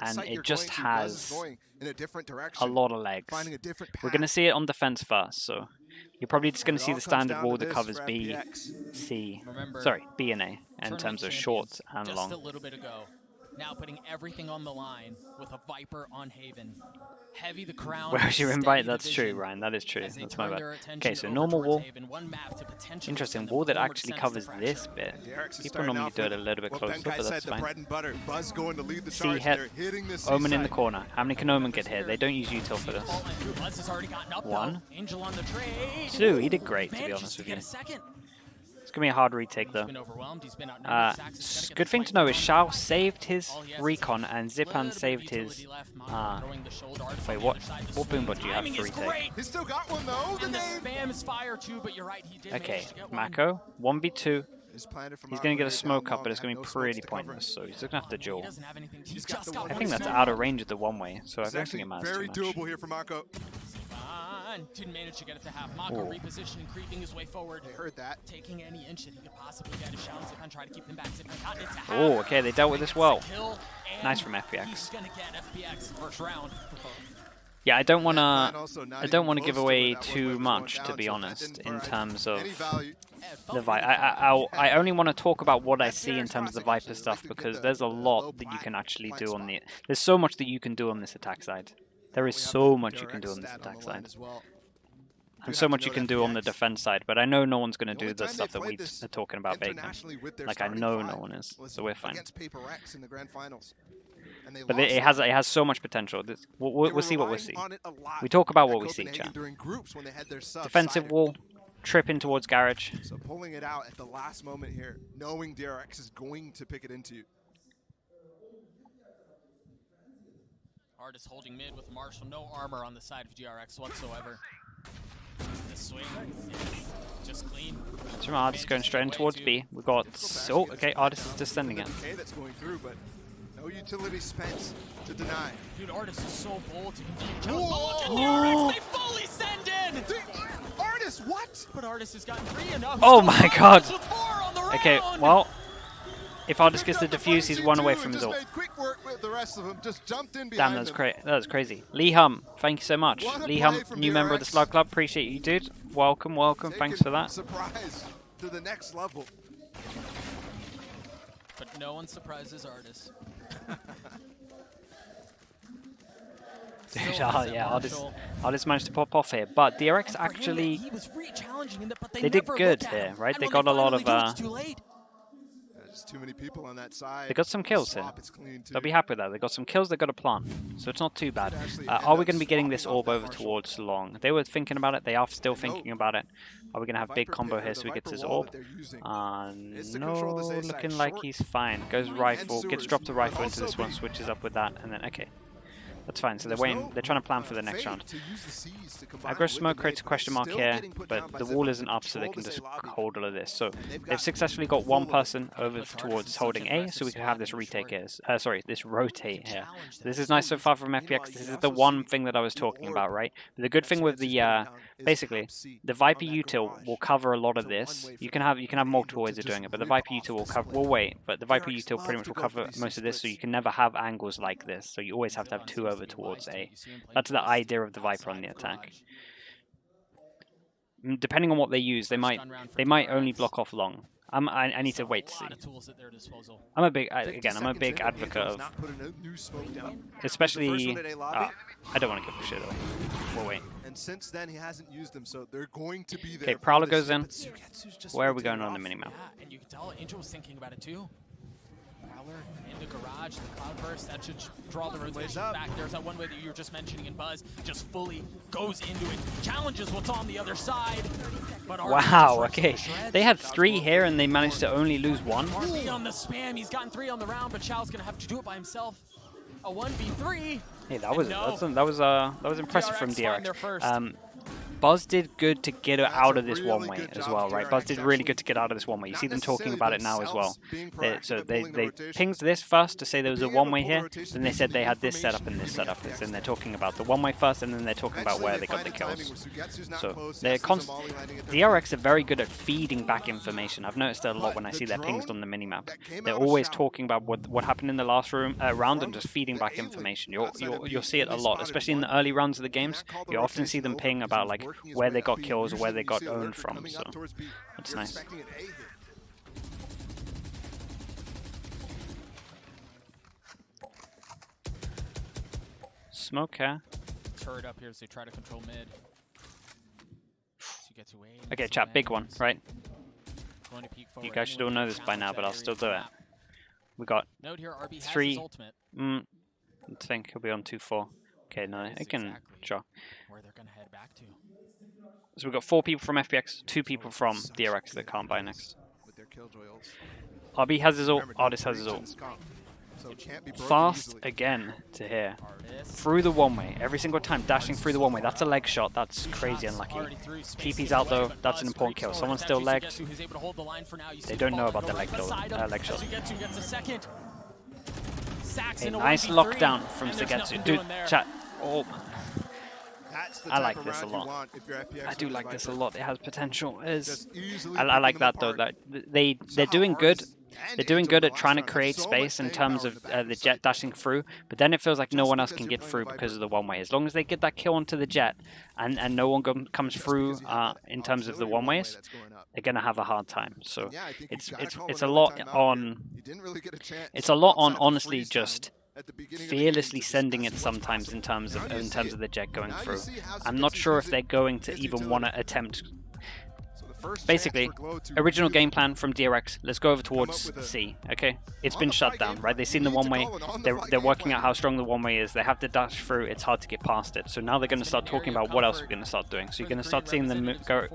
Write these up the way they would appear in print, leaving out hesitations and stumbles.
and it just has a lot of legs. We're going to see it on defense first, so you're probably just going to see the standard wall that covers B, C, sorry, B and A in terms of short and long. Just a little bit ago, now putting everything on the line with a Viper on Haven. Heavy the crown. Where's your invite? That's true, Ryan. That is true. That's my bad. Okay, so normal wall. Interesting. Wall that actually covers this bit. People normally do it a little bit closer, but that's fine. C hit. Omen in the corner. How many can Omen get here? They don't use util for this. 1. 2. He did great, to be honest with you. It's going to be a hard retake, though. Good thing to know is Shao saved his recon and Zipan saved his... wait, what boombot do you have for retake? He's still got one, though! Okay, Mako, 1v2. He's going to get a smoke up, but it's going to be pretty pointless, so he's going to have to duel. I think that's out of range of the one-way, so I don't think it matters too much. Very doable here for Mako. Didn't manage to get it to half. Mako repositioning, creeping his way forward. I heard that. Taking any inch that he could possibly get a shot and try to keep them back. Oh, okay, they dealt with this well. Nice from FPX. He's gonna get FPX first round. Yeah, I don't want to give away too much, to be honest, in terms of the Viper. I only want to talk about what I see in terms of the Viper stuff, because there's a lot that you can actually do on the... There's so much that you can do on this attack side. There is so much you can do on this attack side. And so much you can do on the defense side, but I know no one's going to do the stuff that we are talking about, Bacon. Like, I know no one is, so we're fine. But it has so much potential. We'll see what we see. We talk about what we see, chat. Defensive wall, tripping towards garage. So pulling it out at the last moment here, knowing DRX is going to pick it into you. Artist holding mid with Marshall, no armor on the side of DRX whatsoever. The swing is just clean. So Artist going straight in towards B. We've got... Oh, okay, Artist is descending it. Okay, that's going through, but no utility spent to deny. Dude, Artist is so bold to continue challenge DRX. They fully send in! Artist, what? But Artist has gotten 3 enough. Oh my god! Okay, well... If Artist gets the defuse, he's one away from his ult. Damn, that was crazy. Lee Hum, thank you so much. Lee Hum, new member of the Slug Club. Appreciate you, dude. Welcome, welcome. Thanks for that. Surprise to the next level. But no one surprises Artist. Dude, yeah, Artist managed to pop off here, but DRX actually, they did good here, right? They got a lot of, There's too many people on that side. they got some kills here. They'll be happy with that. They got some kills, they got a plant, so it's not too bad. Are we going to be getting this orb over towards long? They were thinking about it, they are still thinking about it. Are we going to have big combo here so he gets his orb? No, looking like he's fine. Goes rifle, gets dropped a rifle into this one, switches up with that, and then, okay. That's fine, so they're waiting, they're trying to plan for the next round. Aggro smoke creates a question mark here, but the wall isn't up, so they can just hold all of this. So they've successfully got one person over towards holding A, so we can have this retake here. This rotate here. So this is nice so far from FPX. This is the one thing that I was talking about, right? But the good thing with the basically the Viper util will cover a lot of this. You can have multiple ways of doing it, but the Viper util will cover. We'll wait, but the Viper util pretty much will cover most of this, so you can never have angles like this. So you always have to have 2 over towards A. That's the idea of the Viper on the attack. Depending on what they use, they might only block off long. I need to wait to see. I'm a big advocate of, especially. I don't want to give a shit away. We'll wait. And since then he hasn't used them, so they're going to be there. Okay, Prowler goes in. Where are we going on the minimap? Yeah, and you can tell Angel was thinking about it too. Prowler in the garage, the cloud burst, that should draw the rotation back. There's that one way that you were just mentioning in Buzz, just fully goes into it, challenges what's on the other side. But wow, okay. They had 3 here and they managed to only lose 1. RB on the spam, he's gotten 3 on the round, but Shao's gonna have to do it by himself. A 1v3. Hey, that was impressive from DRX. Buzz did good to get it out of this one way as well, right? Buzz did really good to get out of this one way. You see them talking about it now as well. They pinged this first to say there was a one way here, then they said they had this setup and this setup. Then they're talking about the one way first, and then they're talking about where they got the kills. So they're DRX are very good at feeding back information. I've noticed that a lot when I see their pings on the minimap. They're always talking about what happened in the last round and just feeding back information. You'll see it a lot, especially in the early rounds of the games. You often see them ping about like where they got kills or where they got owned from, so that's nice. Smoke here. Turret up here as they try to control mid. Okay, chat, big one, right? You guys should all know this by now, but I'll still do it. We got 3. I think he'll be on 2-4. Okay, no, it can. Sure. Where they're gonna head back to. So we've got 4 people from FPX, 2 people from DRX that can't buy next. RB has his ult, Artist has his ult. Fast again to here. Through the one way, every single time dashing through the one way. That's a leg shot, that's crazy unlucky. TP's out though, that's an important kill. Someone's still legged. They don't know about the leg shot. A nice lockdown from Sugetsu. Dude, chat. Oh. I like this a lot. I do like this a lot. It has potential. I like that though. That they're doing good. They're doing good at trying to create space in terms of the jet dashing through, but then it feels like no one else can get through because of the one way. As long as they get that kill onto the jet and no one comes through in terms of the one ways, they're gonna have a hard time. So it's a lot on honestly just fearlessly sending it sometimes in terms of the jet going through. I'm not sure if they're going to even want to attempt. Basically, original game plan from DRX, let's go over towards C, okay? It's been shut down, right? They've seen the one way, they're working out how strong the one way is, they have to dash through, it's hard to get past it. So now they're going to start talking about what else we're going to start doing. So you're going to start seeing them go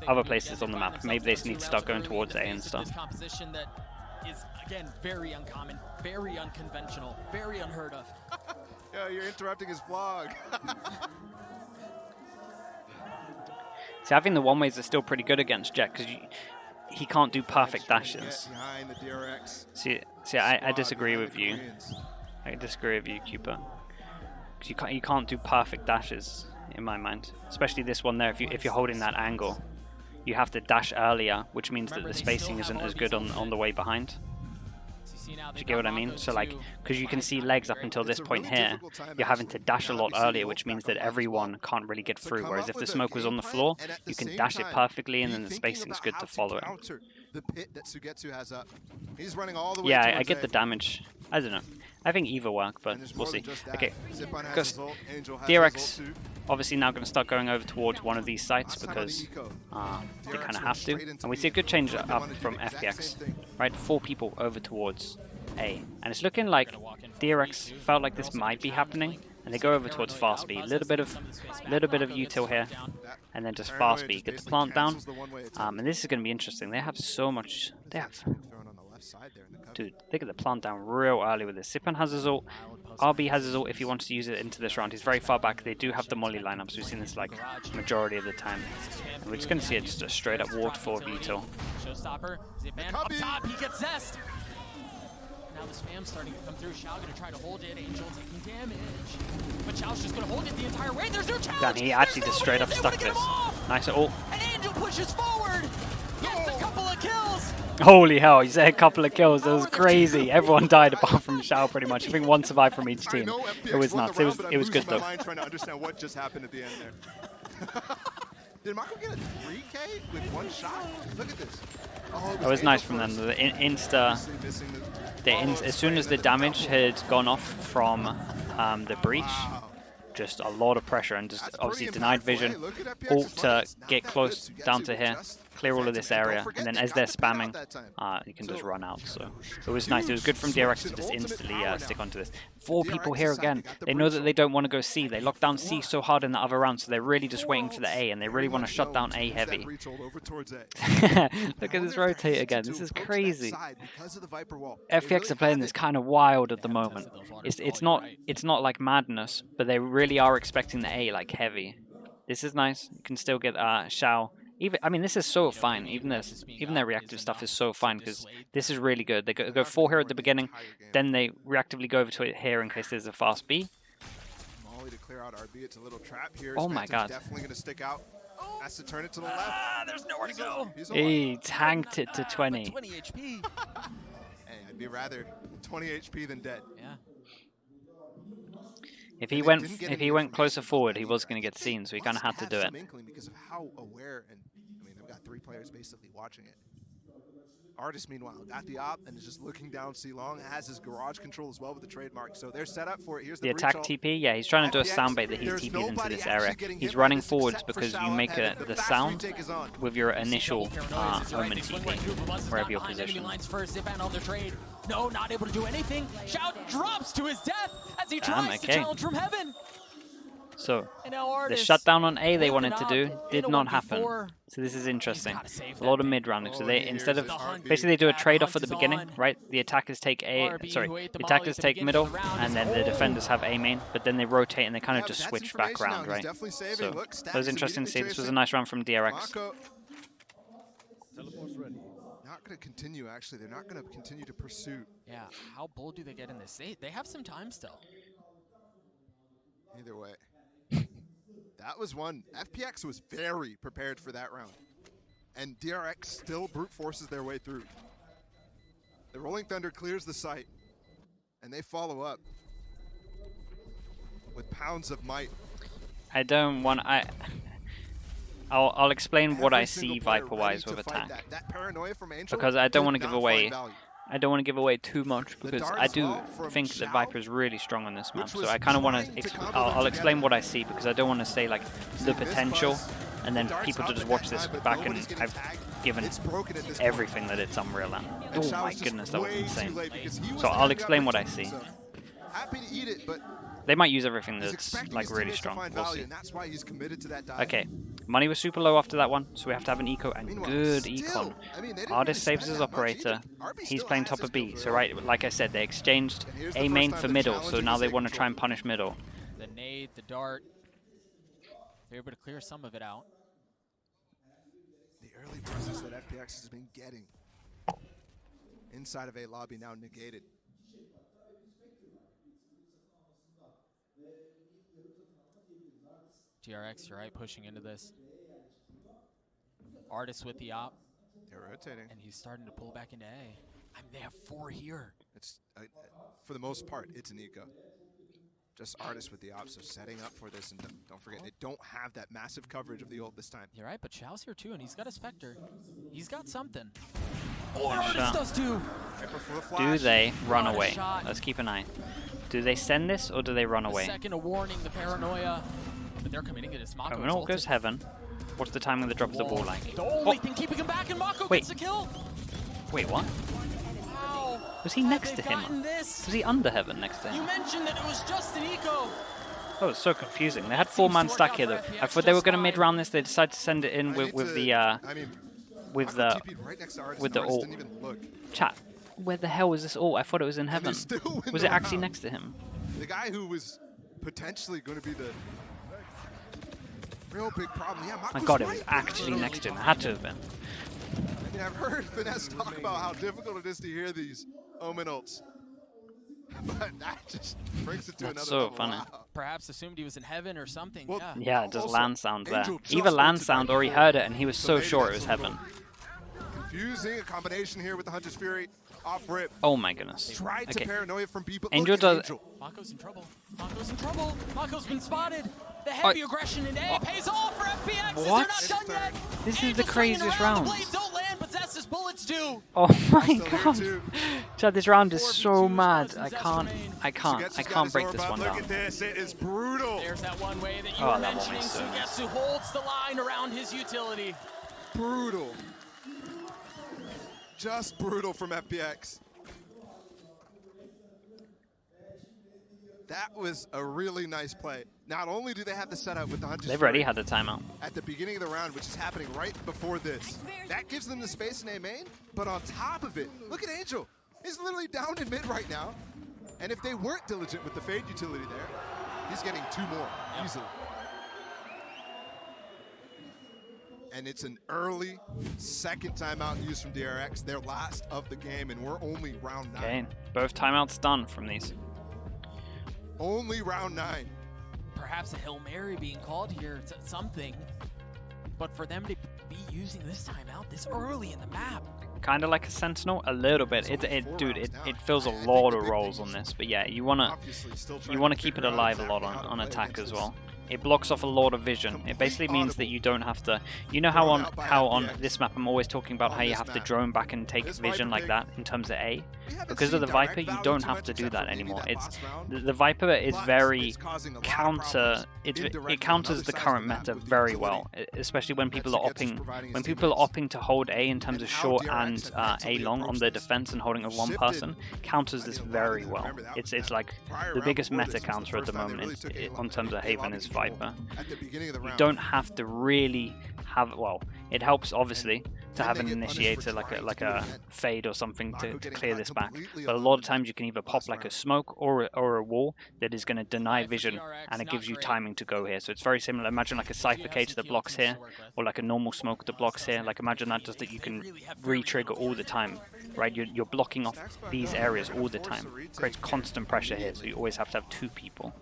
other places on the map. Maybe they just need to start going towards A and stuff. Is again very uncommon, very unconventional, very unheard of. Yeah, you're interrupting his vlog. See, I think the one ways are still pretty good against Jet because he can't do perfect dashes. See, I disagree with you. I disagree with you, Cooper. Because you can't do perfect dashes in my mind, especially this one there. If you're holding that angle, you have to dash earlier, which means that the spacing isn't as good on the way behind. Do you get what I mean? So like, because you can see legs up until this point here, you're having to dash a lot earlier, which means that everyone can't really get through. Whereas if the smoke was on the floor, you can dash it perfectly, and then the spacing's good to follow it. Yeah, I get the damage. I don't know. I think either work, but we'll see. Okay, because DRX obviously now going to start going over towards one of these sites because they kind of have to. And we see a good change up from FPX, right? 4 people over towards A. And it's looking like DRX felt like this might be happening. And they go over towards fast B. A little bit of util here. And then just fast B. Get the plant down. And this is going to be interesting. They have so much. Dude, they get the plant down real early with this. Sipan has his ult. RB has his ult if he wants to use it into this round. He's very far back. They do have the molly lineups. We've seen this like majority of the time. And we're just going to see it just a straight up waterfall of util. Showstopper. Zipman up top. He gets zest. Now the spam's starting to come through. Shao going to try to hold it. Angel taking damage. But Shao's just going to hold it the entire way. There's no challenge. Damn, he actually just straight up stuck this. Nice ult. And Angel pushes forward. Gets a couple of kills. Holy hell, he said a couple of kills. That was crazy. Everyone died apart from Shao pretty much. I think one survived from each team. It was nuts. It was good though. Trying to understand what just happened at the end there. Did Marco get a 3K with one shot? Look at this. Oh, it was nice from them. The as soon as the damage had gone off from the breach, just a lot of pressure and just obviously denied vision. Ult to get close down to here, clear all of this area, and then as they're spamming, you can just run out. So it was nice. It was good from DRX to just instantly stick onto this. 4 people here again. They know that they don't want to go C. They locked down C so hard in the other round, so they're really just waiting for the A, and they really want to shut down A heavy. Look at this rotate again. This is crazy. FPX are playing this kind of wild at the moment. It's not like madness, but they really are expecting the A like heavy. This is nice. You can still get Shao. Even I mean, this is so fine. Even their reactive stuff is so fine because this is really good. They go 4 here at the beginning, then they reactively go over to it here in case there's a fast B. To clear out RB, it's a little trap here. Oh my god. Definitely going to stick out. Has to turn it to the left. There's nowhere to go. He tanked it to 20. 20 HP. Hey, I'd be rather 20 HP than dead. Yeah. If he went closer forward, he was going to get seen, so he kind of had to do it. Because of how aware, and I mean, I've got 3 players basically watching it. Artist, meanwhile, got the op and is just looking down C long. Has his garage control as well with the trademark. So they're set up for it. Here's the attack TP. Yeah, he's trying to do a soundbait that he's TP'd into this area. He's running forwards because you make the sound with your initial omen TP, wherever you're positioned. No, not able to do anything. Shout drops to his death as he tries to challenge from heaven. So the shutdown on A they wanted to do did not happen. So this is interesting. A lot of mid rounding. So they instead of basically they do a trade off at the beginning, right? The attackers take the attackers take middle, and then the defenders have A main. But then they rotate and they kind of just switch back around, right? So that was interesting to see. This was a nice round from DRX. Not going to continue. Actually, they're not going to continue to pursue. Yeah. How bold do they get in this? They have some time still. Either way. That was one. FPX was very prepared for that round. And DRX still brute forces their way through. The Rolling Thunder clears the site. And they follow up with pounds of might. I don't want... I'll explain what I see Viper-wise with attack. That paranoia from Angel because I don't want to give away... I don't want to give away too much because I do think that Viper is really strong on this map. So I kind of want to, I'll explain what I see because I don't want to say like the potential and then people to just watch this back and I've given everything that it's unreal at. Oh my goodness, that was insane. So I'll explain what I see. They might use everything that's like really strong. We'll see. Okay, money was super low after that one, so we have to have an eco and good econ. Artist saves his operator. He's playing top of B. So right, like I said, they exchanged A main for middle, so now they want to try and punish middle. The nade, the dart. They're able to clear some of it out. The early presence that FPX has been getting inside of A lobby now negated. DRX, you're right, pushing into this. Artist with the op. They're rotating. And he's starting to pull back into A. I mean, they have 4 here. It's for the most part, it's an eco. Just Artist with the op, so setting up for this. And don't forget, they don't have that massive coverage of the ult this time. You're right, but Chao's here too, and he's got a Spectre. He's got something. Oh, Artist does too. Do they run away? Let's keep an eye. Do they send this or do they run away? Second, a warning, the paranoia. But they're committing it as Mako. Mako goes heaven. What's the timing of the drop of the ball like? The only thing keeping him back, and Mako gets a kill. Wait, what? Wow. Was he next to him? Was he under heaven next to him? You mentioned that it was just an eco. Oh, it's so confusing. They had 4-man stack here though. I thought they were going to mid-round this. They decided to send it in with the ult. Chat, where the hell was this ult? I thought it was in heaven. Was it actually next to him? The guy who was potentially going to be the real big problem. Yeah, my god, it was actually next to him. It had to have been. I mean, I've heard Finesse talk about how difficult it is to hear these Omen ults. But that just brings it to another so level. funny. Wow. Perhaps assumed he was in heaven or something. Well, yeah, just land sound there. Either land sound or he heard it and he was so sure it was heaven. Confusing a combination here with the Hunter's Fury. Off rip. Oh my goodness. Tried to paranoia from B, but Angel does. Mako's in trouble. Mako's in trouble. Mako's been spotted. The heavy aggression in A pays off for FPX. What? They're not done yet. This is the craziest round. The blades don't land, but Zesta's bullets do. Oh my god. Chad, this round is so mad. I can't break this one down. Look at this. It is brutal. There's that one way that you were mentioning. Sugetsu holds the line around his utility. Brutal. Just brutal from FPX. That was a really nice play. Not only do they have the setup with the Hunter's They've already had the timeout at the beginning of the round, which is happening right before this. That gives them the space in A main, but on top of it, look at Angel. He's literally down in mid right now. And if they weren't diligent with the Fade utility there, he's getting 2 more easily. and it's an early second timeout used from DRX, their last of the game, and we're only round 9. Okay, both timeouts done from these. Only round 9. Perhaps a Hail Mary being called here, something. But for them to be using this timeout this early in the map. Kind of like a Sentinel, a little bit. Dude, it fills a lot of roles on this. But yeah, you wanna keep it alive a lot on attack as well. It blocks off a lot of vision. It basically means that you don't have to. You know how on this map I'm always talking about how you have to drone back and take vision like that in terms of A. Because of the Viper, you don't have to do that anymore. It's the Viper is very counter. It counters the current meta very well, especially when people are opting to hold A in terms of short and A long on their defense and holding of one person. Counters this very well. It's like the biggest meta counter at the moment in terms of Haven is Viper. You don't have to really have, well, it helps obviously to have an initiator like a fade or something to clear this back, but a lot of times you can either pop like a smoke or a wall that is going to deny vision, and it gives you timing to go here. So it's very similar. Imagine like a Cypher cage that blocks here, or like a normal smoke that blocks here. Like imagine that, just that you can re-trigger all the time, right? You're blocking off these areas all the time. It creates constant pressure here, so you always have to have 2 people.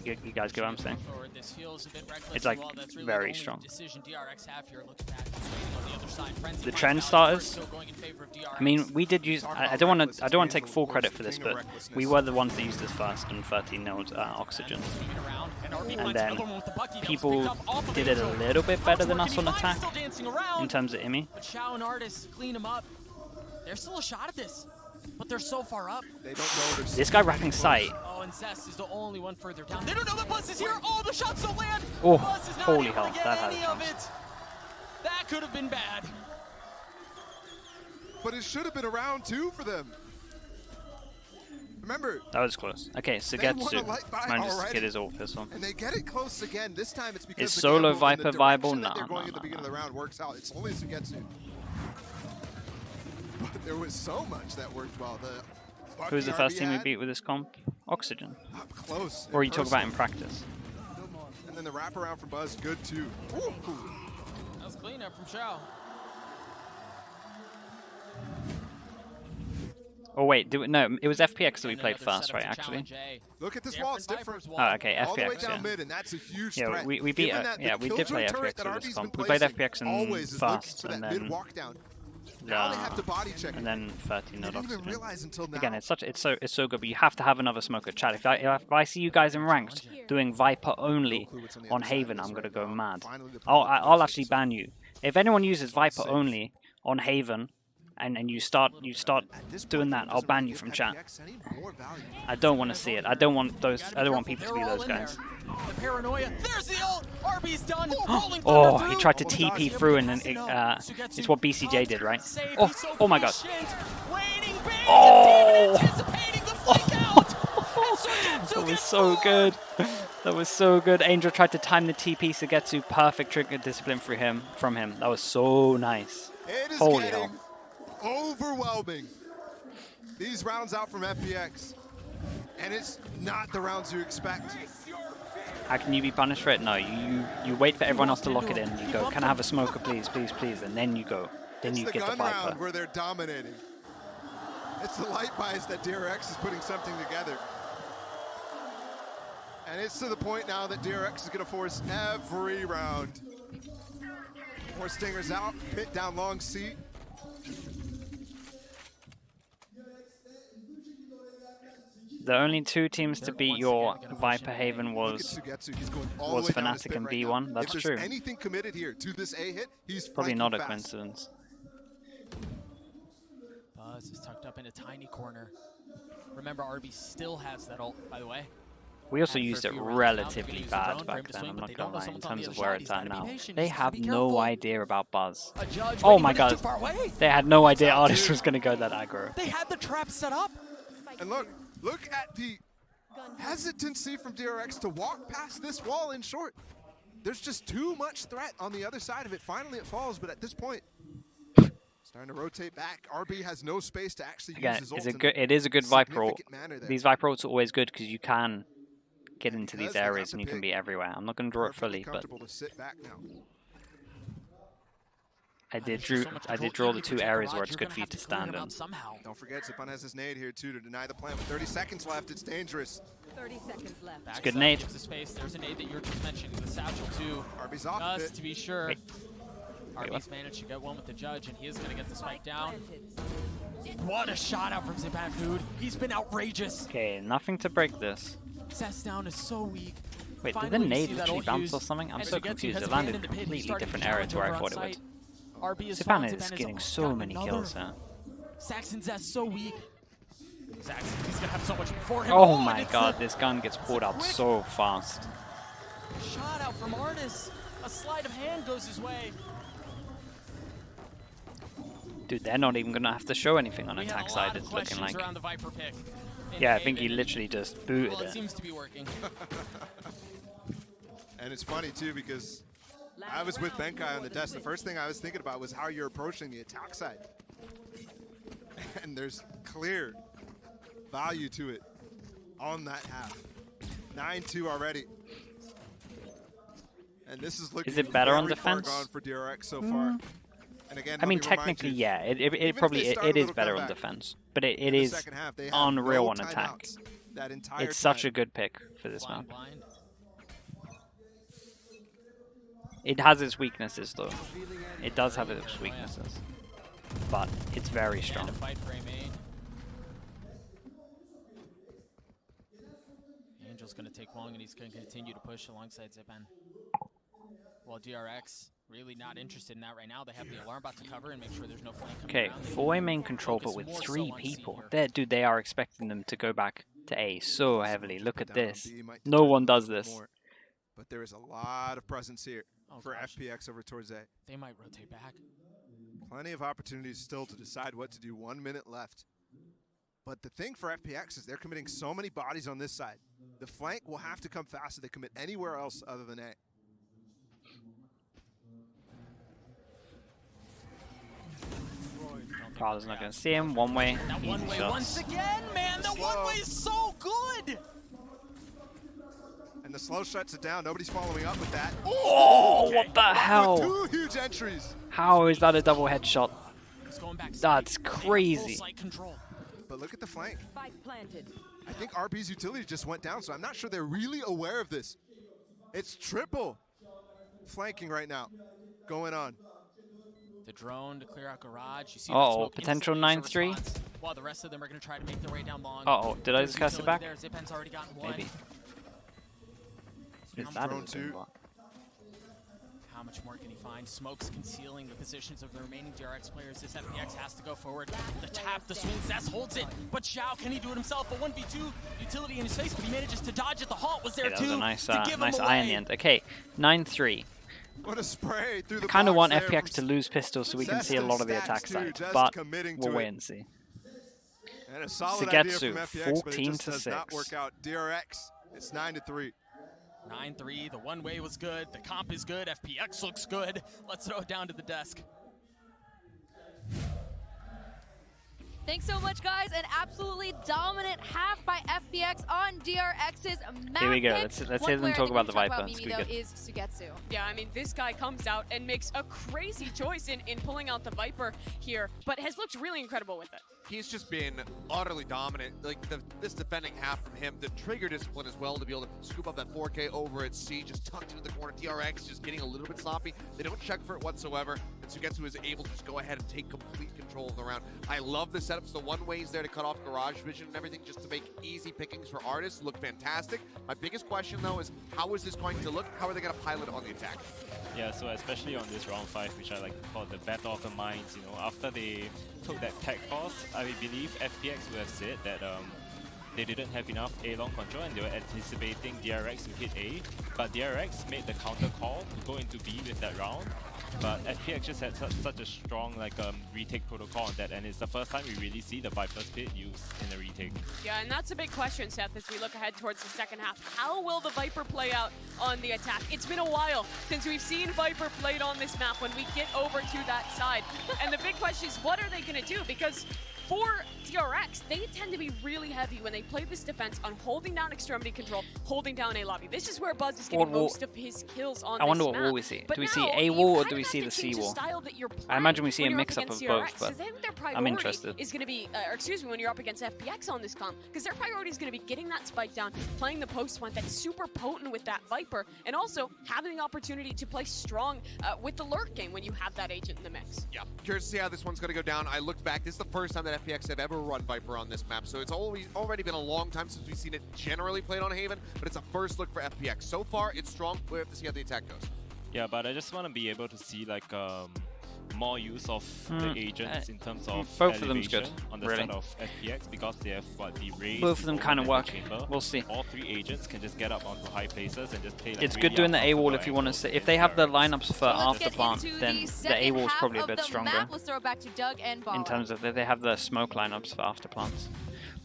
You guys get what I'm saying? It's like very strong. The trend starters, I mean, we did use. I don't want to take full credit for this, but we were the ones that used this first and 13 0'd oxygen. And then people did it a little bit better than us on attack in terms of IMI. But Shao and Artis clean him up. There's still a shot at this, but they're so far up. They don't know this guy wrapping sight. Oh, and Cess is the only one further down. They don't know that Buzz is here. Oh, the shots don't land. Oh, Buzz is not holy able hell, to get that had any a of chance. it. That could have been bad. But it should have been a round 2 for them. Remember, that was close. Okay, Sugetsu. Man just get his ult pistol. And they get it close again. This time it's because is the solo gamble and Viper the viable? direction No, that they're going no, at the beginning no. of the round works out. It's only Sugetsu. But there was so much that worked well. Who's the first team we beat with this comp? Oxygen. Up close. Or you talk about in practice. And then the wraparound from Buzz, good too. Ooh. That was clean up from Shao. Oh wait, no, it was FPX that we played first, right? Actually. Look at this wall, it's different. Oh, okay, FPX. All the way down mid, and that's a huge yeah, threat. we beat. Yeah, we did play FPX with this comp. We played FPX in first, and then and then 13 0'd oxygen. Again, it's so good, but you have to have another smoker. Chat. If I see you guys in ranked doing Viper only on Haven, I'm gonna go mad. I'll actually ban you. If anyone uses Viper only on Haven, and you start doing that, I'll ban you from chat. I don't want to see it. I don't want people to be those guys. The paranoia. There's the ult. RB's done. Oh, he tried to TP through, and then it's what BCJ did, right? Oh my god. Oh! That was so good. That was so good. Angel tried to time the TP Sugetsu. Perfect trigger discipline from him. That was so nice. Holy hell. Overwhelming. These rounds out from FPX. And it's not the rounds you expect. How can you be punished for it? No, you wait for everyone else to lock it in. You go, can I have a smoker, please, please, please? And then you go. Then you get the Viper. Round where they're dominating. It's the light buys that DRX is putting something together. And it's to the point now that DRX is going to force every round. More stingers out, pit down long seat. The only 2 teams to beat your Viper Haven was Fnatic and B1. That's true. Anything committed here to this A hit, he's probably not a coincidence. Buzz is tucked up in a tiny corner. Remember, RB still has that ult, by the way. We also used it relatively bad back then, I'm not gonna lie, in terms of where it's at now. They have no idea about Buzz. Oh my god. They had no idea Artist was gonna go that aggro. They had the trap set up. And look at the hesitancy from DRX to walk past this wall in short. There's just too much threat on the other side of it. Finally it falls, but at this point, starting to rotate back. RB has no space to actually use his ult. It is a good Viper ult. These Viper ults are always good because you can get into these areas and you can be everywhere. I'm not going to draw it fully, but I did draw the 2 areas where it's good for you to stand in. Don't forget, Zipan has his nade here too to deny the plant. With 30 seconds left, it's dangerous. 30 seconds left. It's a good nade. The space. There's a nade that you're just mentioning. The satchel too. RB's off Just to be sure. Wait. RB's managed to get one with the judge, and he is going to get the spike down. What a shot out from Zipan, dude. He's been outrageous. Okay, nothing to break this. Seth's down is so weak. Wait, did the Finally, we nade see that literally ult bounce used, or something? I'm and so Sugetsu confused. has It landed abandoned the pit. He completely started different to area to where I challenge thought it over would. on site. RB is Zipan falling. is Zipan getting has so gotten many another. kills here. Saxon Zest so weak. Saxon, he's gonna have so much before him. Oh my it's god, this gun gets pulled out so fast. a shot out from Artis. A sleight of hand goes his way. Dude, they're not even gonna have to show anything on We had attack a side, lot of it's looking questions like. around the Viper pick. Yeah, I think he literally just booted Well, it it. seems to be working. And it's funny too because I was with Benkai on the desk. The first thing I was thinking about was how you're approaching the attack side. And there's clear value to it on that half. 9-2 already. And this is looking Is it better on very far defense? gone for DRX so far. And again, I mean, let me remind technically, you, yeah, it if probably they start a it is little better on comeback defense, but it in the is second half, they have unreal no on attack. timeouts that entire It's such time. a good pick for this map. Blind. It has its weaknesses though. It does have its weaknesses, but it's very strong. And a fight for a main. Angel's going to take long, and he's going to continue to push alongside Zipan. While DRX really not interested in that right now. They have the alarm bot to cover and make sure there's no flank coming Okay, around. 4-way main control, but Focus with more 3 so on C people. here. Dude, they are expecting them to go back to A so heavily. Look at Down on this. B, might No detect one a does little this. more. But there is a lot of presence here Oh, for gosh. FPX over towards A. They might rotate back. Plenty of opportunities still to decide what to do. 1 minute left. But the thing for FPX is they're committing so many bodies on this side. The flank will have to come fast if they commit anywhere else other than A. Prowler's not going to see him. 1-way, That easy one way shots. once again, man. That one way is so good. And the slow shuts it down. Nobody's following up with that. Oh, what the With hell? 2 huge entries. How is that a double headshot? He's going back. That's They have full crazy. site control. But look at the flank. Spike planted. I think RB's utility just went down, so I'm not sure they're really aware of this. It's triple flanking right now going on. The drone to clear out garage. You see Uh-oh, that smoke potential instantly as a 9-3. response, while the rest of them are going to try to make their way down long. Uh-oh, did I There's just cast it utility back? There. Zipan's already gotten one. Maybe. Huge Is that drone a too. bot? How much more can he find? Smoke's concealing the positions of the remaining DRX players. This FPX has to go forward. The tap, the swing, Zest holds it. But Xiao, can he do it himself? A 1v2 utility in his face, but he manages to dodge it. The halt was there Okay, that too. was a nice, to give him nice away. eye in the end. Okay, 9-3. What a spray through the I kind of box want there FPX from to lose pistols so we can Zest see a and lot of the Stacks attack too, side, just but committing we'll to wait it. and see. And a solid idea Sugetsu, from FPX, but it 14 just to does not 6. work out. DRX, it's 9-3. 9-3, the one way was good, the comp is good, FPX looks good. Let's throw it down to the desk. Thanks so much, guys. An absolutely dominant half by FPX on DRX's map. Here we go. pick. Let's One hear them player I talk think about we the should talk Viper. Mimi, It's though, good. is Sugetsu. Yeah, I mean, this guy comes out and makes a crazy choice in pulling out the Viper here, but has looked really incredible with it. He's just been utterly dominant. Like this defending half from him, the trigger discipline as well to be able to scoop up that 4K over at C, just tucked into the corner. DRX just getting a little bit sloppy. They don't check for it whatsoever, and Sugetsu is able to just go ahead and take complete control of the round. I love the setups. The one ways there to cut off garage vision and everything, just to make easy pickings for artists. Look fantastic. My biggest question though is how is this going to look? How are they going to pilot on the attack? Yeah, so especially on this round 5, which I like to call the battle of the minds, you know, after they took that tech pause, I believe FPX would have said that they didn't have enough A-long control and they were anticipating DRX to hit A, but DRX made the counter call to go into B with that round. But FPX just had such a strong retake protocol on that, and it's the first time we really see the Viper's Pit used in a retake. Yeah, and that's a big question, Seth, as we look ahead towards the second half. How will the Viper play out on the attack? It's been a while since we've seen Viper played on this map when we get over to that side. And the big question is, what are they going to do? Because for DRX, they tend to be really heavy when they play this defense on holding down extremity control, holding down A lobby. This is where Buzz is getting most of his kills on I wonder this what map. wall we see. But Do we see now, A wall you or kind do we of have see to the C change wall? style that you're I imagine we playing see a when you're mix-up against of both, DRX. but So then their I'm priority interested. is going to be, or excuse me, when you're up against FPX on this comp, because their priority is going to be getting that spike down, playing the post one that's super potent with that Viper, and also having the opportunity to play strong with the lurk game when you have that agent in the mix. Yeah, curious to see how this one's going to go down. I looked back. This is the first time that FPX have ever run Viper on this map, so it's already been a long time since we've seen it generally played on Haven, but it's a first look for FPX. So far, it's strong. We have to see how the attack goes. Yeah, but I just want to be able to see like more use of the agents in terms of both of them's good, elevation on the really. side of FPX, because they have what, the raise, Both of them kind of and the work. chamber. We'll see. All three agents can just get up onto high places and just play like It's really good doing the A wall uncomfortable if you want to angles see. If against they have the DRX. lineups for So let's after get plant, into then the the second A wall is half probably a of bit the stronger map. Let's throw it back to Doug and Baller. in terms of that they have the smoke lineups for after plants.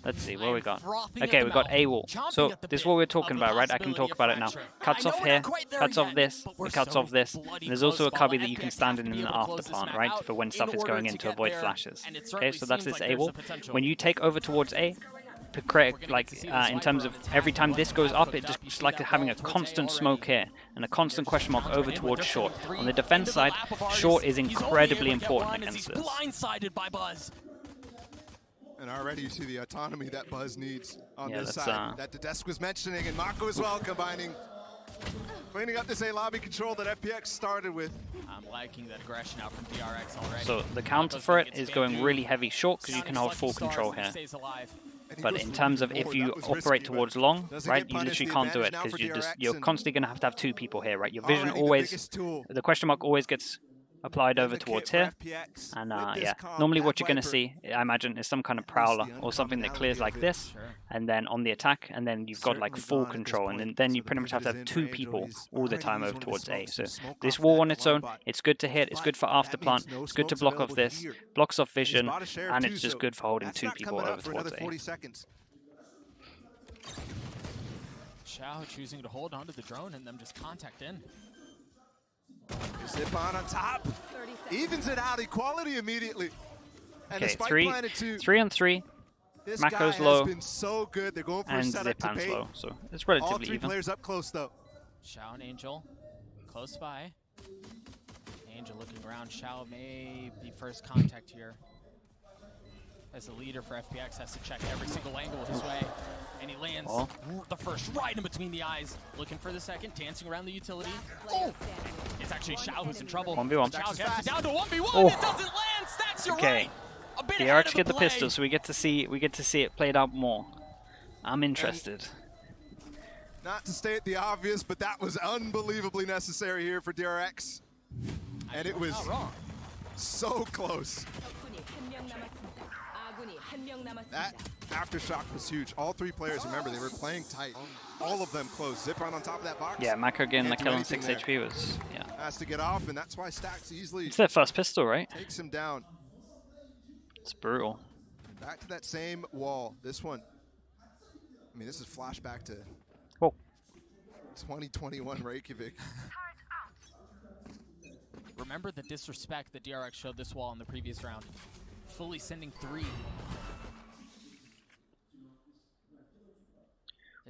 Let's see what we got. Frothing Okay, at we the got mouth, A wall. chomping So at the this is bit what we're of talking the about, right? I can possibility talk of about it now. fracture. Cuts I know off we're here, not quite there cuts off yet, this, but we're it cuts so off this. bloody There's also a close. cubby Ball that you can FPX stand have in to be the able to after close this plant, map right? out For when in stuff is order going to in to get avoid there, flashes. and it Okay, certainly so that's seems this like A there's wall. the potential. When you take over towards A, create like in terms of every time this goes up, it just like having a constant smoke here and a constant question mark over towards short. On the defense side, short is incredibly important against this. Blindsided by Buzz. And already you see the autonomy that Buzz needs on Yeah, this that's, side. That Dedesk was mentioning, and Mako as well, cleaning up this A lobby control that FPX started with. I'm liking that aggression out from DRX already. So the counter for it is going really heavy short because you can hold full control here. But in terms of if you operate towards long, right, you literally can't do it because you're constantly going to have 2 people here, right? Your vision always, the question mark always gets applied over towards here. And yeah, normally what you're going to see, I imagine, is some kind of prowler or something that clears like this, and then on the attack, and then you've got like full control, and then you pretty much have to have 2 people all the time over towards A. So this wall on its own, it's good to hit, it's good for after plant, it's good to block off this, blocks off vision, and it's just good for holding 2 people over towards A. Xiao choosing to hold onto the drone and them just contact in. Zip on top, evens it out, equality immediately. And Okay, the spike 3 on 3. This Mako's guy low, has been so good. They're going for a and setup to Zipan's bait. low, so it's All relatively 3 even. players up close though. Xiao and Angel close by. Angel looking around. Xiao may be first contact here. As the leader for FPX has to check every single angle his way. And he lands the first right in between the eyes. Looking for the second, dancing around the utility. Oh! It's actually Xiao who's in trouble. 1v1. Xiao gets it down to 1v1. Oh. It doesn't land. Stacks your Okay. right. A bit ahead DRX of get the play. pistol, so we get to see it played out more. I'm interested. Not to state the obvious, but that was unbelievably necessary here for DRX. And it was so close. That aftershock was huge. All 3 players, remember, they were playing tight. All of them close. Zip on top of that box. Yeah, Mako getting the Can't do kill on anything 6 there. HP was, yeah. Has to get off, and that's why Stacks easily It's their first pistol, right? takes him down. It's brutal. Back to that same wall. This one. I mean, this is flashback to Whoa. 2021 Reykjavik. Remember the disrespect that DRX showed this wall in the previous round. Fully sending 3.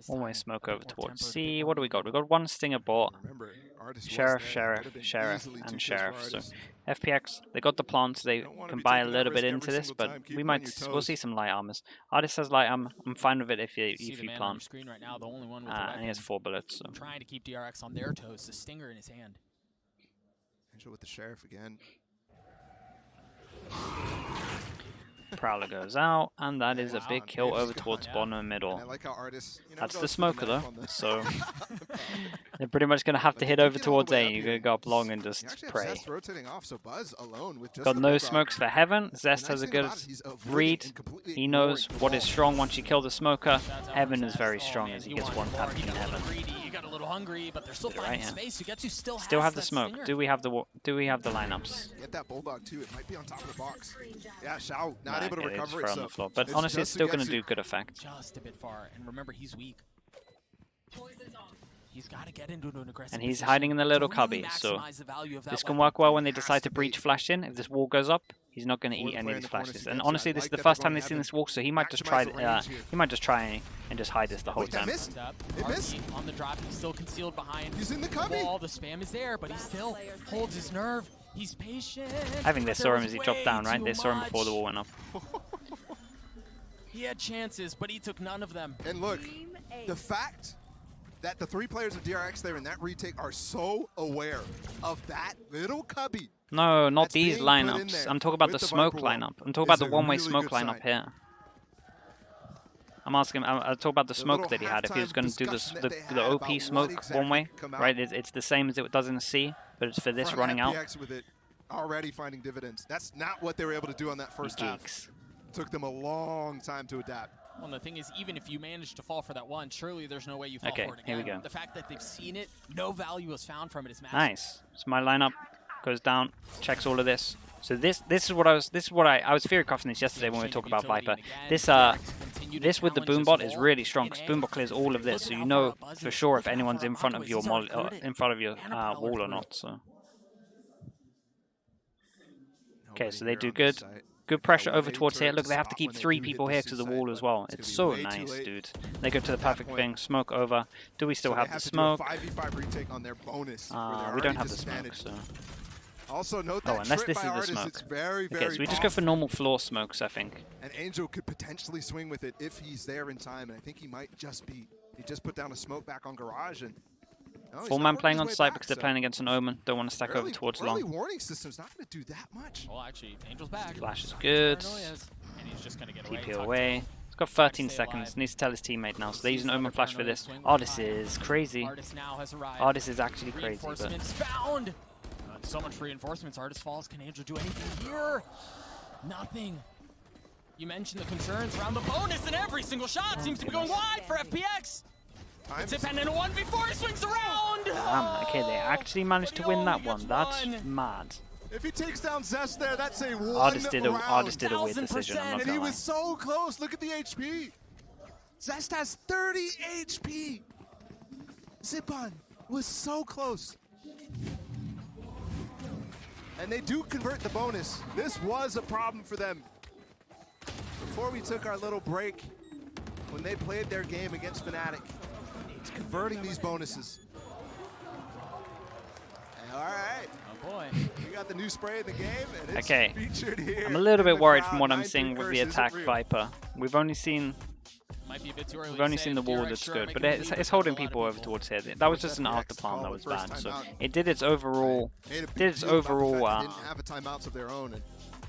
Always smoke over towards C. What do we got? We got 1 Stinger bot. Remember, Artist was Sheriff, there. Sheriff, Could've been Sheriff, easily too and close Sheriff. for So Artist. FPX, they got the plants. They Don't wanna can be buy a taking that little bit risk into every this, single but time. Keep we them on might your we'll toes. see some light armors. Artist has light armor. I'm fine with it if you See the man on your plant. screen right now, the only one with the And weapon, he has 4 bullets. So trying to keep DRX on their toes. The stinger in his hand. Angel with the Sheriff again. Prowler goes out, and that is a Wow, big and kill Dave's over gone, towards yeah. bottom and And middle. I like how Artist, you know, That's goes the for smoker knife though, on the- so they're pretty much gonna have to But hit he over did get all the towards way A. up You're here. gonna go up long and He just actually has pray. Zest rotating off, so Buzz alone with just Got the no bulldog. smokes for Heaven. The Zest nice has a thing good about it, he's avoiding read. and completely He knows ignoring what the is wall. strong once you kill the smoker. Shout out Heaven to is Zest. very Oh, strong man, as he you gets want 1 more. tap You in got a little Heaven. greedy, you got a little hungry, but they're still Right, finding yeah. space. You get you still Still have the that smoke. stinger. Do we have the lineups? Get that bulldog too. It might be on top of the box. Yeah, Xiao not Nah, able to okay, they just recover throw it. on So the floor. But it's honestly, it's just still gonna Sugetsu. do good effect. Just a bit far, and remember he's weak. He's got to get into an aggressive And he's position hiding in the little to really cubby, so maximize the value of that this can weapon. work well when they Has decide to to breach be. flash in. If this wall goes up, He's not going to eat any of in these the corner flashes. to And get honestly, you. I this is like the that first they're time going they've seen heavy. this walk, so he might just Maximize try. the range here. He might just try and just hide this the whole Wait, that time. missed? It missed? RP on the drop, he's still concealed behind He's in the the cubby. wall. The spam is there, but he still holds his nerve. He's patient. I think they but saw there him was as he dropped down, way right? too They saw him before the much. wall went up. He had chances, but he took none of them. And look, Team A. the fact that the 3 players of DRX there in that retake are so aware of that little cubby. No, not That's these being put in lineups. there I'm talking about the with the smoke Viper wall lineup. I'm talking about is the a one-way really smoke good lineup sign. here. I'm asking. I'm talking about the The smoke little that he had. If he was halftime going to do discussion the that they had the about OP what smoke exactly one-way, come out. right? It's the same as it does in C, but it's for this From running out. FPX with it already finding dividends. That's not what they were able to do on that first half. Geeks. Took them a long time to adapt. Well, the thing is, even if you manage to fall for that one, surely there's no way you fall Okay, for it here again. we go. The fact that they've seen it, no value was found from it is massive. Nice. So my lineup goes down, checks all of this. So this is what I was theory crafting this yesterday when we were talking about Viper. This with the boombot is really strong because boombot clears all of this, so you know for sure if anyone's in front of your wall or not. So okay, so they do good. Good pressure over towards here. Look, they have to keep 3 people here to the wall as well. It's so nice, dude. They go to the perfect thing. Smoke over. Do we still have the smoke? 5v5 retake on their bonus. We don't have the smoke, so. Also note Oh, that unless trip this by is the Artis, smoke. it's very, very Okay, so we just go for normal floor smokes, I think. And Angel could potentially swing with it if he's there in time, and I think he might just be. He just put down a smoke back on Garage, and no, he's 4 not man working playing his on way site back, because they're so playing against an Omen. Don't want to stack over towards early long. warning system's not going to do that much. Well, actually, Angel's back. Flash is good. Paranoia's, and he's just gonna get away. TP away. He's got 13 seconds. Needs to tell his teammate now. So they use an Omen flash for this. Artis is crazy. Artis now has arrived. Artis is actually crazy, but Reinforcements found. So much reinforcements. Artis falls. Can Angel do anything here? Nothing. You mentioned the concerns around the bonus, and every single shot seems to be going wide for FPX. Tipan in a 1v4, he swings around. damn. Okay, they actually managed to win that one. That's mad. If he takes down Zest there, that's a one Artis did a round. weird decision. I'm not And he gonna lie. was so close. Look at the HP. Zest has 30 HP. Zipan was so close. And they do convert the bonus. This was a problem for them. Before we took our little break, when they played their game against Fnatic, it's converting these bonuses. All right. Oh boy. We got the new spray in the game, and it's Okay. featured here. I'm a little in bit the worried crowd. from what I'm 9-3 seeing with the curse attack isn't real. Viper. We've only seen Might be a bit too early. We've to only say seen the if wall DRX that's sure good, make but a it's lead holding with a lot people of over people. towards here. That was just an FPX after plan call that it was first bad. So timeout. it did its overall Made a big did its deal about the overall fact they didn't have a timeouts of their own. And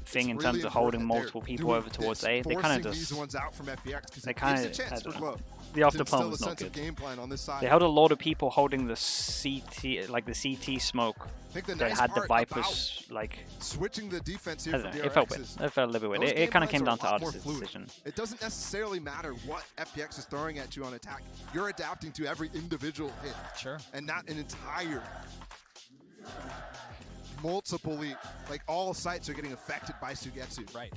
thing in it's terms really of holding important that multiple they're people doing over towards this, A. They kind forcing of these just ones out from FPX because they it kind gives a chance of for Glow the to after plan instill was a not sense of good. game plan on this side. They held a lot of people holding the CT, like the CT smoke. I think the That nice had the part Vipers, about like switching the defense I here don't for know. It felt DRX weird. is It felt a little bit weird. those It game kind of plans came are down a to lot more Artis' fluid. decision. It doesn't necessarily matter what FPX is throwing at you on attack. You're adapting to every individual hit. Sure. And not an entire multiply, like all sites are getting affected by Sugetsu. Right.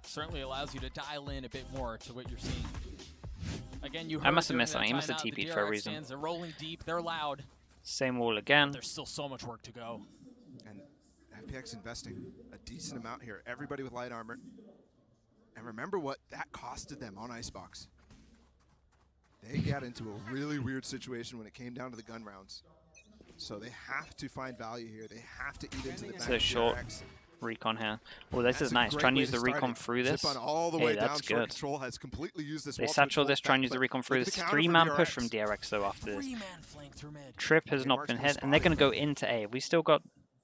Certainly allows you to dial in a bit more to what you're seeing. Again, you heard I must have during missed that something. He must have timeout, the TP'd for a DRX reason. fans, they're rolling deep, they're loud. Same wall again. There's still so much work to go. And FPX investing a decent amount here. Everybody with light armor. And remember what that costed them on Icebox. They got into a really weird situation when it came down to the gun rounds. So they have to find value here. They have to eat into the It's back a of short DRX. recon here. Oh, this That's is a nice. great Try and way use to the start recon it. through this. Zip on all the Hey, way down. that's Short good. Control has completely used this. They wall switch satchel bolt this, try and back, use the but recon through look this. at the counter for 3-man push DRX. from DRX though after this. 3-man flank through mid. Trip has Okay, not Mark's been gonna hit, and they're spot going to it. go into A. We still got...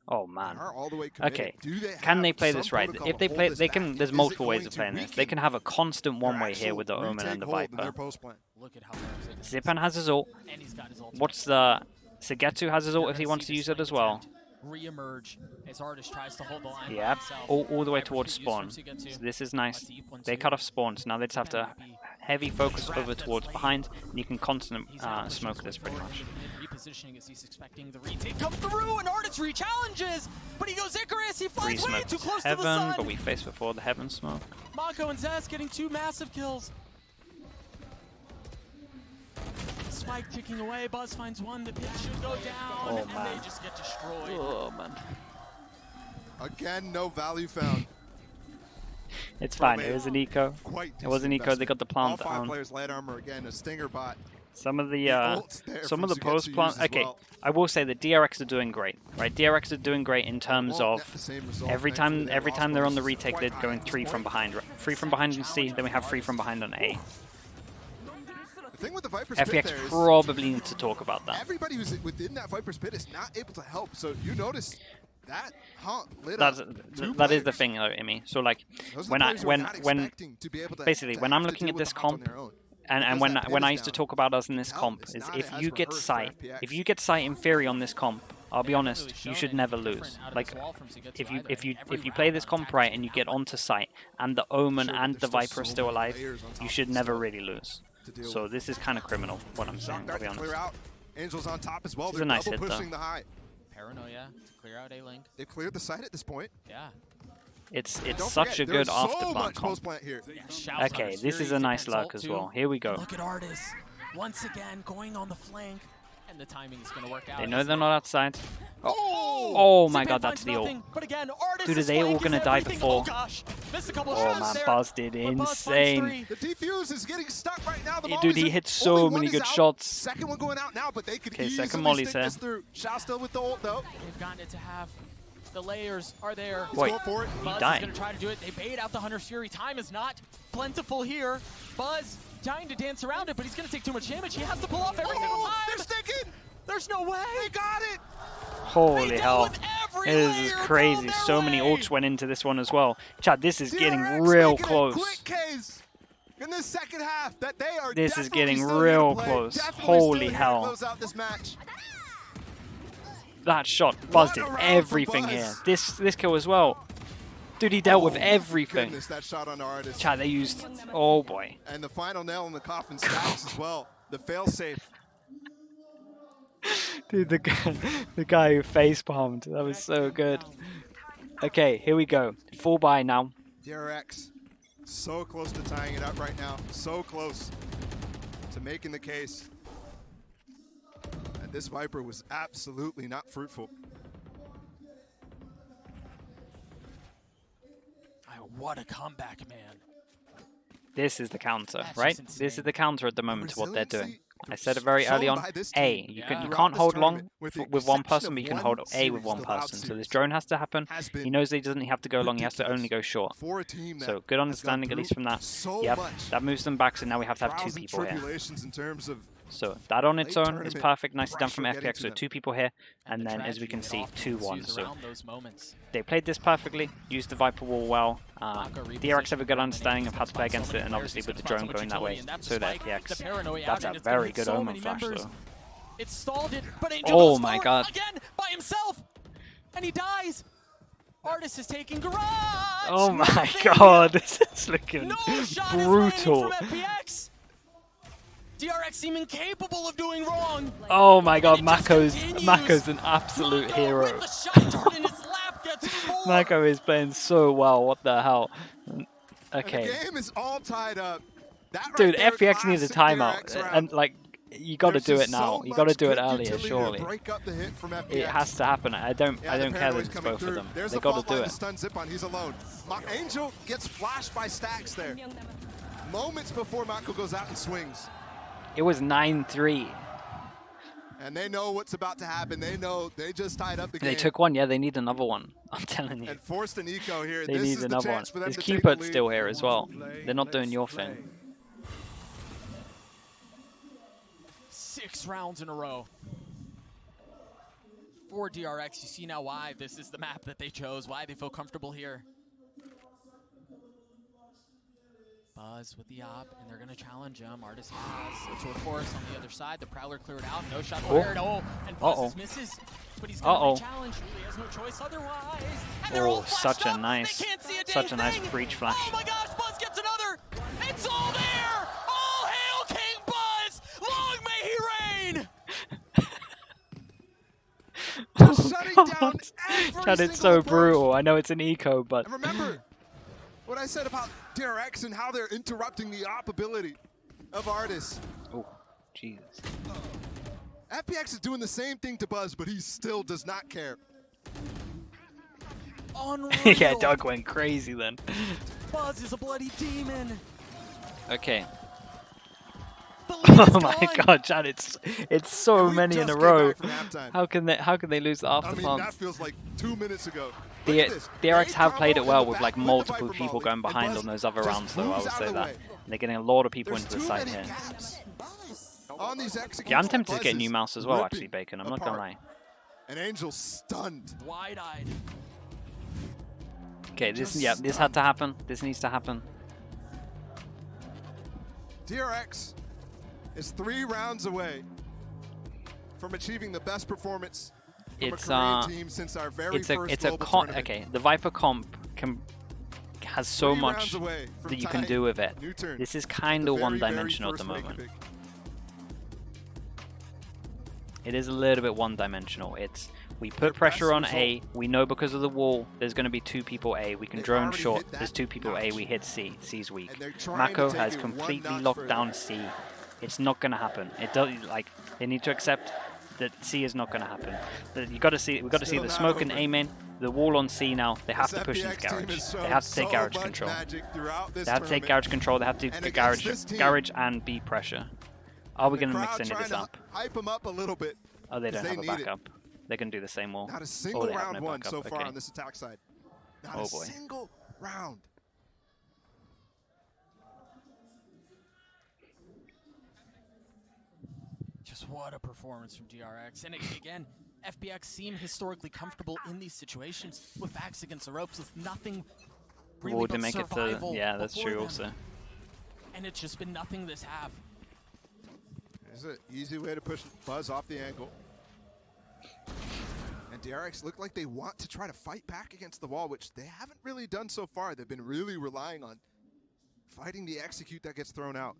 Oh, man. They are all the way committed. Okay, Do they can they have play some this right? protocol If to they hold play, this they back? can. There's Is it multiple ways going of to playing this. They weaken can have a constant their one-way here actual with the Omen retake and the hold in their Viper. post plan? Look at how far Zipan has his ult. and he's got his ult. What's the... Sugetsu has his You're ult if he gonna wants see to this use it flank as well. attempt Re-emerge as Artis tries to hold the line by Yep, himself. all the way Viper towards should use from spawn. Sugetsu. So this is nice. A deep one They too. cut off spawn, so now they just have to heavy focus Trap over that's towards late. behind, and you can constant He's now pushing smoke his this way pretty forward much. into mid, repositioning as he's expecting the retake come through, and Artis re-challenges, but he goes Icarus, he Free flies way smoke too close to the heaven, sun. but we faced before the heaven smoke. Mako and Zaz getting 2 massive kills. spike ticking away. Buzz finds one. The pit should go down, Oh, and man. they just get destroyed. Oh man. Again, no value found. It's fine. It was an eco. Quite It was an eco. They got the All plant 5 down. players light armor again. A stinger bot. Some of the ult's there some for of the Sugetsu post use plant. as Okay, well. I will say the DRX are doing great, right? DRX are doing great in terms Won't of net the same result. every Thankfully, time their loss they're on the bonus is retake, they're quite going high at 3 this from point. behind. 3 from behind in C, then we have 3 from behind on A. The thing with the Viper's pit FPX there is probably need to talk about that. everybody who's within that Viper's pit is not able to help. So you notice that lit That up is the thing, though, Imi. So like Those are when the I players who are when not when expecting to be able to- basically to when have I'm to looking deal at with this the hunt on comp their own. and Because when that pit when I is used to down. talk about us in this Help comp is is not if as you get rehearsed for sight, FPX. if you get sight in Fury on this comp, I'll be They haven't honest, really you shown should never anything lose. different out of Like this wall from Sugetsu if you either. if you Every if you play round this on comp attack right has and you been get happening. onto sight and the Omen Sure, but and there's the still Viper are so still many alive, layers on top you of should this never stuff really lose. to deal So with. this is kind of criminal, what I'm saying, Shock I'll dart be to honest. clear out. Angels on top as well. This is They're a nice double hit, though. pushing the high. Paranoia to clear out A-Link. They've cleared the site at this point. Yeah. It's Don't such forget, a there good is after so plant much comp. post-plant here. Yeah, shouts on Okay, his this Fury, is a nice defense ult lurk as too. well. Here we go. Look at Artis once again going on the flank, and the timing is going to work out. They know they're not outside. Oh, Oh my Zipan god, finds that's the ult. nothing, but again, Artis' Dude, are they all flank is gonna die everything. before? Oh gosh, missed a couple Oh shots man, there. Buzz did but Buzz finds insane. 3. The defuse is getting stuck right now. The Dude, Mollies he are- hit so only one many is good out. shots. Second one going out now, but they could Okay, easily second Molly's stick here. this through. Shao still with the ult though. They've gotten it to half. The layers are there. He's Wait, going for it. Buzz died. is going to try to do it. They bait out the Hunter's Fury. Time is not plentiful here. Buzz trying to dance around it, but he's going to take too much damage. He has to pull off every single Oh, time. they're sticking. There's no way. They got it. Holy They hell. dealt with every This layer is thrown crazy. their So many way. ults went into this one as well. Chad, this is getting DRX real making a close. quick case in this second half that they are This is definitely getting still here real to play. close. Definitely Holy still here to hell. Close out this match. That shot, Buzz What a did round for everything Buzz. here. This kill as well. Dude, he dealt with Oh, everything. Goodness, that shot on Artis. Chad, they used... Oh boy. And the final nail in the coffin stacks as well. The failsafe. Dude, the guy who facepalmed. That was so good. Okay, here we go. Full buy now. DRX so close to tying it up right now. So close to making the case. And this Viper was absolutely not fruitful. What a comeback, man. This is the counter, That's right? just This is insane. the counter at the moment to what they're doing. Resiliency I said it very early shown on. by this A, team you Yeah. can't throughout hold this long tournament, with the with one exception person, of but you can one hold A series, with one the Loud person. So series, this drone has to happen. has He been knows that he doesn't have to go long, he has to ridiculous only go short. for a team that So good has understanding gone at least from that. so Yep, much that moves them back, so now we have to have 2 trials and people here. tribulations in terms of So that on its late own is tournament perfect, nicely done from pressure getting FPX. to So them. 2 people here, and the then as we tragedy can that see, often 2-1. ensues So around those moments. they played this perfectly, used the Viper wall well. DRX have a good understanding of how to play against it, and obviously with the drone going that way, so did FPX. That's a very good Omen flash though. It stalled it, but Angel Oh goes my forward god. again by himself, and he dies. Artis is taking Garage. Oh my Nothing. god, this is looking No shot brutal. is landing from FPX. DRX seem incapable of doing wrong. Oh my god, And it just Mako's continues. an absolute Mako hero. with the shot dart in his lap gets 4. Mako is playing so well, what the hell? and Okay. the game is all tied up. That right Dude, there, FPX needs a classic timeout, DRX round. and like, you gotta There's do just it now. so You gotta much do it good earlier, utility to surely. break up the hit from FPX. It has to happen. I don't Yeah, the care that paranoia's it's coming both through. of them. There's They the gotta fault do line it. to stun Zip on. He's alone. Angel gets flashed by Stacks there. Moments before Mako goes out and swings. It was 9-3. And they know what's about to happen. They know they just tied up the game. They took one, yeah, they need another one. I'm telling you. And forced an eco here. They This need is the another one. chance for them There's to take the Cupid lead. still here as well. They're not doing your thing. 6 rounds in a row. For DRX, you see now why this is the map that they chose, why they feel comfortable here. Buzz with the op, and they're going to challenge him. Artis has a Sword Force on the other side. The Prowler cleared out. No shot fired. Oh, and Buzz misses. But he's going to be challenged. He has no choice otherwise. And they're all flashed such a up. nice, They can't see a such a dang nice thing. breach flash. Oh my gosh, Buzz gets another. It's all there. All hail King Buzz. Long may he reign. Just shutting down every Chad, it's single so approach. brutal. I know it's an eco, but And remember what I said about DRX and how they're interrupting the op ability of Artis. Ooh. Jesus. FPX is doing the same thing to Buzz, but he still does not care. Unreal. Yeah, Doug went crazy then. Buzz is a bloody demon. Okay. The lead is Oh my gone. god, Chad, it's so And we many in just a came row. back from halftime. How can they lose the after I mean, plant? that feels like 2 minutes ago. The Look at this. DRX Great have played it combo well in the with back like the multiple Viper people molly, going and behind Buzz on those other just rounds, though. I moves would out say of the that. way. They're getting a lot of people There's into the too site many here. gaps on these executions. Yeah, I'm tempted to get Buzz new is mouse as well, ripping actually, Bacon. I'm not gonna lie. apart. And Angel's stunned. Wide-eyed. Okay, this had to happen. This needs to happen. DRX is 3 rounds away from achieving the best performance from It's a Korean team since our very first global tournament. okay. The Viper comp has so 3 much rounds away from that you can tying do with it. new turn. This is kind The of very, very one-dimensional at the first moment. Wake pick. It is a little bit one-dimensional. It's we put Their pressure best on result. A. We know because of the wall, there's going to be 2 people A. We can They've drone already short. hit that There's 2 people A. notch. We hit C. C's weak. And they're trying to Mako take has it one completely notch locked further. down C. It's not going to happen. It does like they need to accept that C is not going to happen. You got to see. We got to see Still the not smoke and over. A main. The wall on C now. They have This to push into FPX team garage. has They shown have to take so garage much control. magic throughout this They have to take tournament. garage control. They have to And get against this team, garage and B pressure. Are we The going to mix crowd any of trying this to up? hype them up a little bit. Oh, they 'cause don't have a need it. backup. They can do the same wall. Not a Oh, single they have round no won backup. so far Okay. on this attack side. Not Oh a boy. single round. Just what a performance from DRX. And again, FPX seem historically comfortable in these situations with backs against the ropes with nothing really Wall but didn't make it to. survival Yeah, that's before true. them. Also. And it's just been nothing this half. There's an easy way to push Buzz off the angle. And DRX look like they want to try to fight back against the wall, which they haven't really done so far. They've been really relying on fighting the execute that gets thrown out.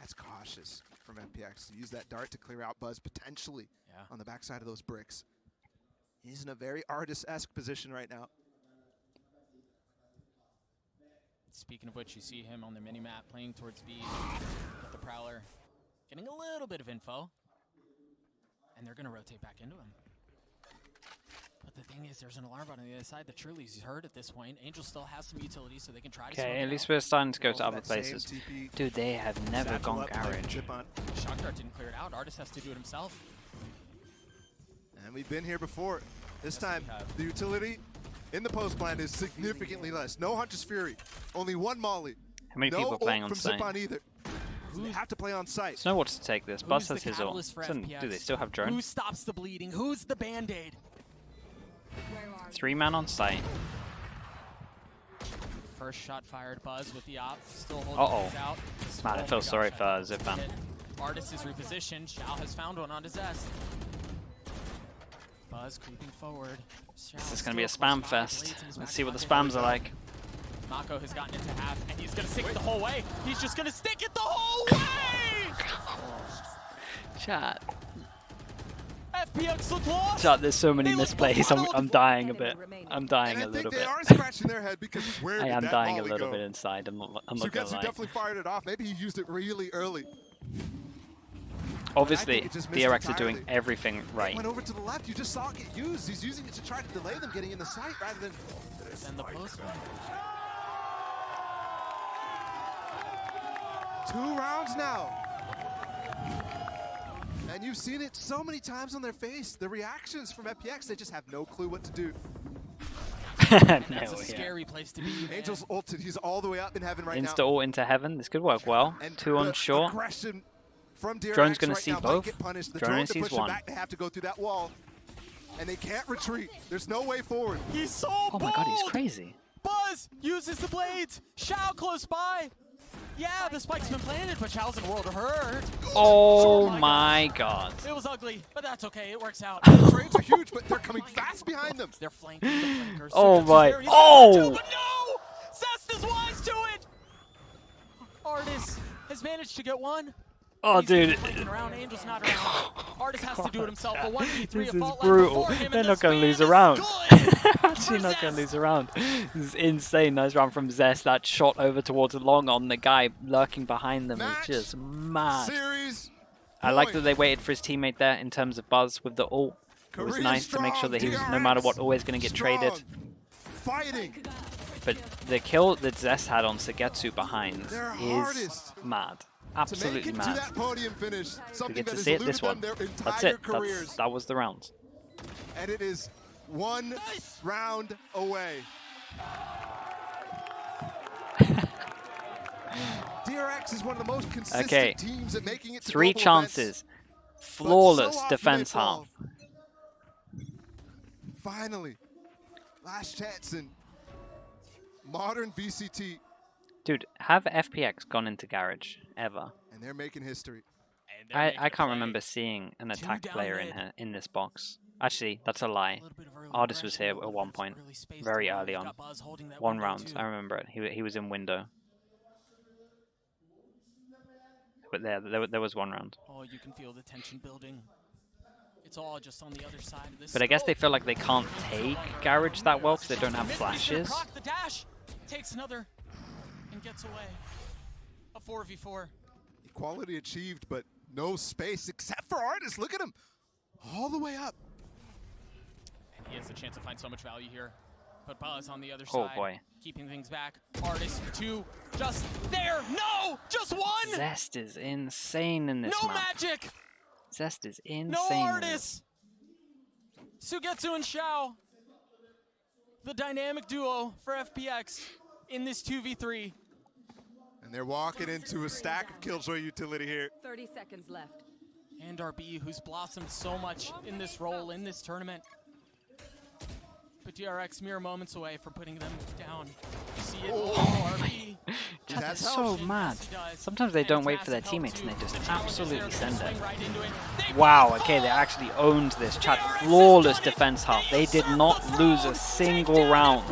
That's cautious from FPX to use that dart to clear out Buzz potentially on the backside of those bricks. He's in a very artist-esque position right now. Speaking of which, you see him on the mini-map playing towards B with the Prowler. Getting a little bit of info. And they're going to rotate back into him. But the thing is, there's an alarm bot on the other side that truly is hurt at this point. Angel still has some utility, so they can try to smoke Okay, it at least out. we're starting to go to Also other that same places. TP Dude, they have never satchel gone up, like, garage. zip on. Shock Dart didn't clear it out. Artist has to do it himself. And we've been here before. This Yes, time, we have. the utility in the post plan is significantly less. No Hunter's Fury, only 1 Molly. How many no people are playing ult on from site? Zip on either. They have to play on site. Snow wants to take this. Buzz Who's has the his ult. catalyst for Do FPX? they still have drone? Who stops the bleeding? Who's the Band-Aid? 3-man on site. First shot fired, Buzz with the op. Still holding Uh-oh. things out. Man, I Oh feel my sorry gosh, for I Zip Man. hit. Artist is repositioned. Xiao has found one on his S. Buzz creeping forward. This is going to be a spam fest. Let's see what the spams are like. Mako has gotten into half, and he's going to stick it the whole way. He's just going to stick it the whole way! Chat. FPX look lost! Chat, there's so many They look misplays. I'm befuddled. dying a bit. I'm dying And a I little think they bit. are scratching their head because where I did am that dying a volley little go? bit inside. I'm not gonna Sugetsu lie. definitely fired it off. Maybe he used it really early. Obviously, it just missed DRX are doing entirely. everything It right. went over to the left. You just saw it get used. He's using it to try to delay them getting in the site rather than... Send the post one. 2 rounds now. And you've seen it so many times on their face. The reactions from FPX, they just have no clue what to do. That's a yeah. scary place to be, man. Angel's ulted. He's all the way up in heaven right Insta now. ult into heaven. This could work well. And 2 on the shore. aggression from DRX Drone's gonna right see now might both. get punished. The Drone drone only to sees push them one. back, they have to go through that wall. And they can't retreat. There's no way forward. He's so Oh my god, he's bold! crazy. Buzz uses the blades. Xiao close by. Yeah, the spike's been planted, but Xiao's in a world of hurt. Oh my my god. It was ugly, but that's okay. It works out. The trades are huge, but they're coming fast behind them. They're flanking the flankers. Oh Sugetsu's my- there, he's oh! got 2, but no! Zest is wise to it! Artist has managed to get 1. Oh He's dude. flanking around. Angel's not around. Artist has to do it himself. A 1v3 This a is fault line brutal. before him, They're and not the gonna lose span a round. is good. actually not going to lose a round. This is insane. Nice round from Zest. That shot over towards Long on the guy lurking behind them is just mad. I like that they waited for his teammate there in terms of Buzz with the ult. It was nice to make sure that he was, no matter what, always going to get traded. But the kill that Zest had on Sugetsu behind is mad. Absolutely mad. We get to see it this one. That's it. That was the round. And it is one round away. DRX is one of the most consistent teams at making it to 3 chances. Flawless defense half. Finally. Last chance in modern VCT. Dude, have FPX gone into Garage ever? And they're making history. I can't remember seeing an attack player in this box. Actually, that's a lie. Artist was here at one point, very early on. 1 round, I remember it. He was in window. But there was 1 round. Oh, you can feel the tension building. It's all just on the other side of this. But I guess they feel like they can't take Garage that well because they don't have flashes. The dash takes another and gets away. A 4v4. Equality achieved, but no space except for Artist. Look at him, all the way up. And he has the chance to find so much value here. But Buzz on the other side, boy, keeping things back. Artist 2, just there. No, just 1. Zest is insane in this No map. magic. Zest is insane. No Artist. Sugetsu and Xiao, the dynamic duo for FPX in this 2v3. And they're walking into a stack of Killjoy utility here. 30 seconds left. And RB, who's blossomed so much in this role, in this tournament. But DRX mere moments away from putting them down. You see it. RB. Dude, that's so mad. Sometimes they don't wait for their teammates and they just absolutely send it. Wow, okay, they actually owned this. Chat, flawless defense half. They did not lose a single round.